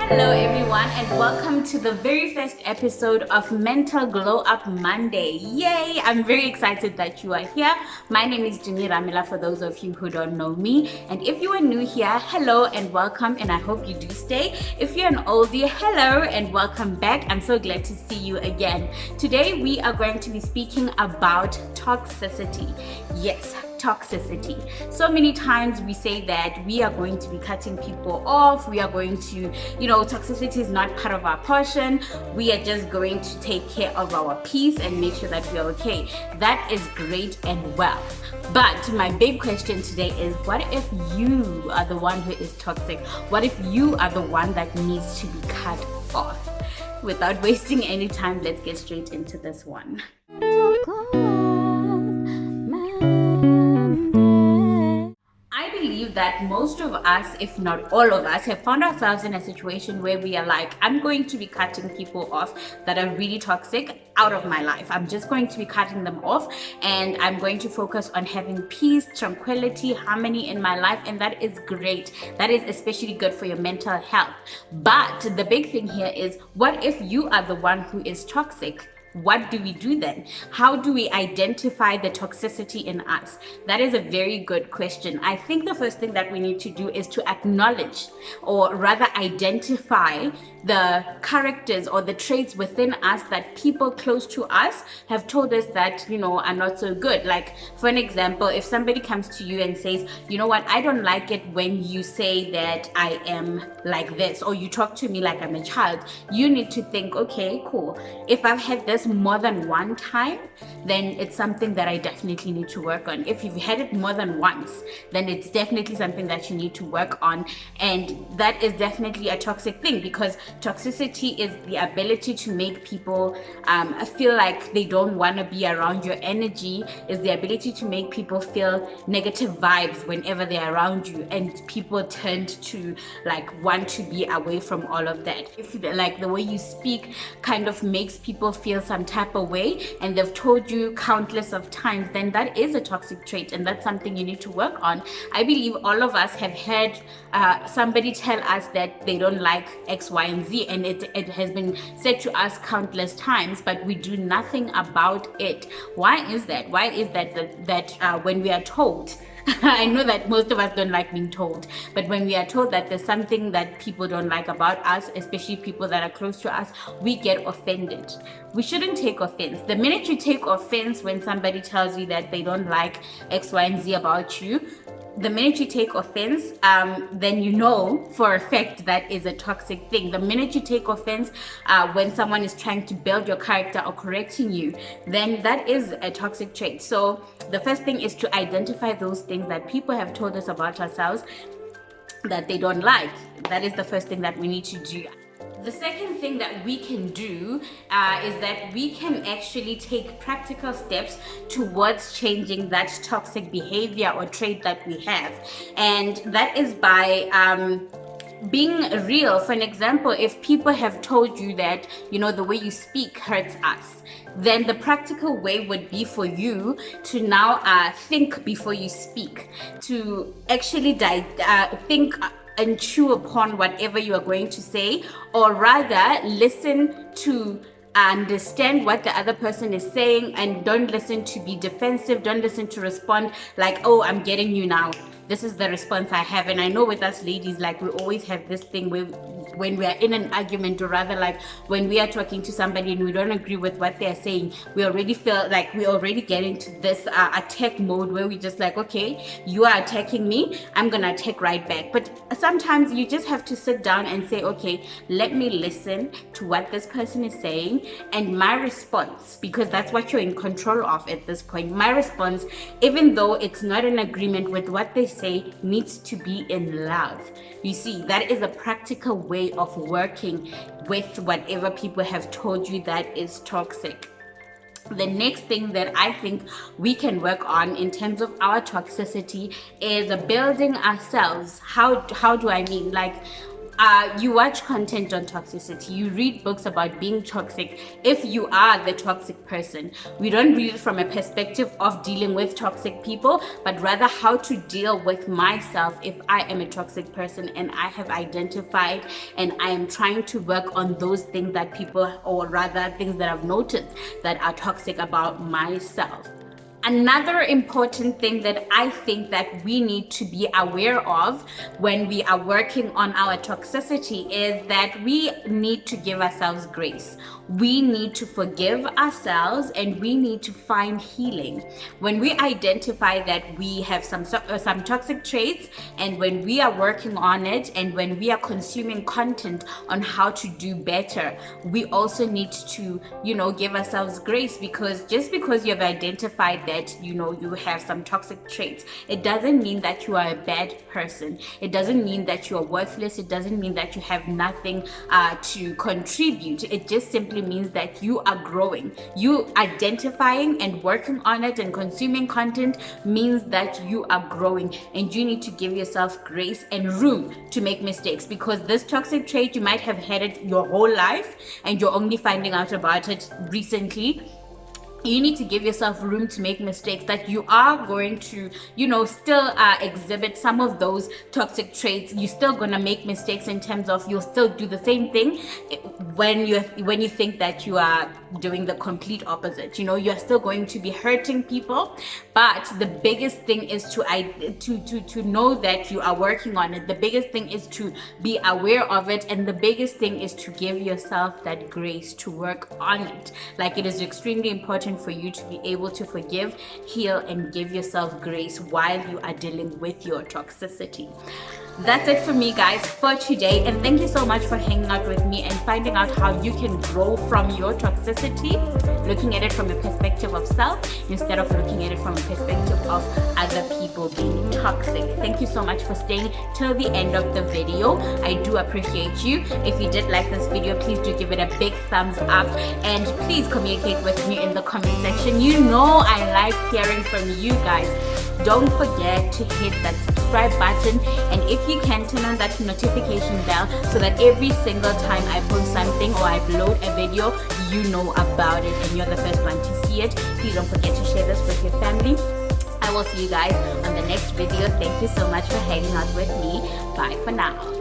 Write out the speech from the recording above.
Hello everyone and welcome to the very first episode of Mental Glow Up Monday. Yay! I'm very excited that you are here. My name is Jimmy Ramila for those of you who don't know me. And if you are new here, hello and welcome, and I hope you do stay. If you're an oldie, hello and welcome back. I'm so glad to see you again. Today we are going to be speaking about toxicity. Yes, toxicity. So many times we say that we are going to be cutting people off, we are going to, toxicity is not part of our portion, we are just going to take care of our peace and make sure that we are okay. That is great and well. But my big question today is, what if you are the one who is toxic? What if you are the one that needs to be cut off? Without wasting any time, let's get straight into this one. That most of us, if not all of us, have found ourselves in a situation where we are like, I'm going to be cutting people off that are really toxic out of my life. I'm just going to be cutting them off and I'm going to focus on having peace, tranquility, harmony in my life, and that is great. That is especially good for your mental health. But the big thing here is, what if you are the one who is toxic? What do we do then? How do we identify the toxicity in us? That is a very good question. I think the first thing that we need to do is to acknowledge, or rather identify, the characters or the traits within us that people close to us have told us that, are not so good. Like, for an example, if somebody comes to you and says, you know what, I don't like it when you say that I am like this, or you talk to me like I'm a child, you need to think, okay, cool. If I've had this more than one time, then it's something that I definitely need to work on. If you've had it more than once, then it's definitely something that you need to work on. And that is definitely a toxic thing, because toxicity is the ability to make people feel like they don't want to be around your energy, is the ability to make people feel negative vibes whenever they're around you, and people tend to want to be away from all of that. If the way you speak kind of makes people feel some type of way, and they've told you countless of times, then that is a toxic trait, and that's something you need to work on. I believe all of us have heard somebody tell us that they don't like X, Y, and Z, and it has been said to us countless times, but we do nothing about it. Why is that? Why is that when we are told, I know that most of us don't like being told, but when we are told that there's something that people don't like about us, especially people that are close to us, we get offended. We shouldn't take offense. The minute you take offense when somebody tells you that they don't like X, Y, and Z about you, the minute you take offense, then you know for a fact that is a toxic thing. The minute you take offense when someone is trying to build your character or correcting you, then that is a toxic trait. So the first thing is to identify those things that people have told us about ourselves that they don't like. That is the first thing that we need to do. The second thing that we can do is that we can actually take practical steps towards changing that toxic behavior or trait that we have. And that is by being real. For an example, if people have told you that, the way you speak hurts us, then the practical way would be for you to now think before you speak, to actually think and chew upon whatever you are going to say, or rather listen to understand what the other person is saying, and don't listen to be defensive, don't listen to respond like, oh, I'm getting you now, this is the response I have. And I know with us ladies, we always have this thing where when we are in an argument, or rather when we are talking to somebody and we don't agree with what they're saying, we already feel like we already get into this attack mode where we just okay, you are attacking me, I'm gonna attack right back. But sometimes you just have to sit down and say, okay, let me listen to what this person is saying, and my response, because that's what you're in control of at this point, my response, even though it's not in agreement with what they say, needs to be in love. You see, that is a practical way of working with whatever people have told you that is toxic. The next thing that I think we can work on in terms of our toxicity is building ourselves. How do I mean? you watch content on toxicity, you read books about being toxic. If you are the toxic person, we don't read it from a perspective of dealing with toxic people, but rather how to deal with myself if I am a toxic person and I have identified and I am trying to work on those things that people, or rather things that I've noticed that are toxic about myself. Another important thing that I think that we need to be aware of when we are working on our toxicity is that we need to give ourselves grace. We need to forgive ourselves and we need to find healing. When we identify that we have some toxic traits, and when we are working on it, and when we are consuming content on how to do better, we also need to, give ourselves grace, because just because you have identified that, you have some toxic traits, it doesn't mean that you are a bad person. It doesn't mean that you are worthless. It doesn't mean that you have nothing to contribute. It just simply means that you are growing. You identifying and working on it and consuming content means that you are growing, and you need to give yourself grace and room to make mistakes, because this toxic trait, you might have had it your whole life and you're only finding out about it recently. You need to give yourself room to make mistakes, that you are going to, still exhibit some of those toxic traits. You're still going to make mistakes in terms of you'll still do the same thing when you think that you are doing the complete opposite. You're still going to be hurting people, but the biggest thing is to know that you are working on it. The biggest thing is to be aware of it, and the biggest thing is to give yourself that grace to work on it. Like, it is extremely important for you to be able to forgive, heal, and give yourself grace while you are dealing with your toxicity. That's it for me, guys, for today, and thank you so much for hanging out with me and finding out how you can grow from your toxicity, looking at it from a perspective of self instead of looking at it from a perspective of other people being toxic. Thank you so much for staying till the end of the video. I do appreciate you. If you did like this video, please do give it a big thumbs up, and please communicate with me in the comment section. I like hearing from you guys. Don't forget to hit that subscribe button, and if you can, turn on that notification bell so that every single time I post something or I upload a video, you know about it and you're the first one to see it. Please don't forget to share this with your family. I will see you guys on the next video. Thank you so much for hanging out with me. Bye for now.